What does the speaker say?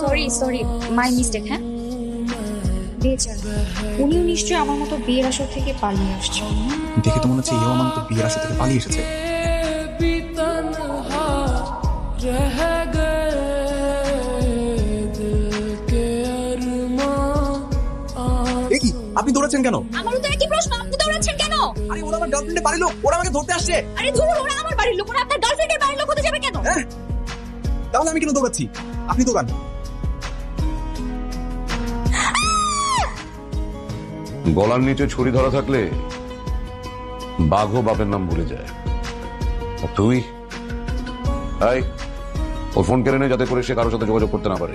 Sorry sorry, my mistake. হ্যাঁ, বেচার উনিও নিশ্চয়ই আমার মতো বিয়ের আসর থেকে পালিয়ে আসছে। দেখে তো মনে হচ্ছে এও আমার মতো বিয়ের আসর থেকে পালিয়ে এসেছে। কি আপনি দৌড়াচ্ছেন কেন? আমারও তো একই প্রশ্ন, আপনি দৌড়াচ্ছেন কেন? আরে ওরা আমার গার্লফ্রেন্ডের বাড়ির লোক, ওরা আমাকে ধরতে আসছে। আরে ধরুন, ওরা আমার বাড়ির লোক, ওরা আপনার গার্লফ্রেন্ডের বাড়ির লোক হতে যাবে কেন? হ্যাঁ, তাহলে আমি কেন দৌড়াচ্ছি? আপনি দৌড়ান। গলার নিচে ছুরি ধরা থাকলে বাঘও বাপের নাম ভুলে যায়। আর তুই ওর ফোন কেড়ে নে, যাতে করে সে কারোর সাথে যোগাযোগ করতে না পারে।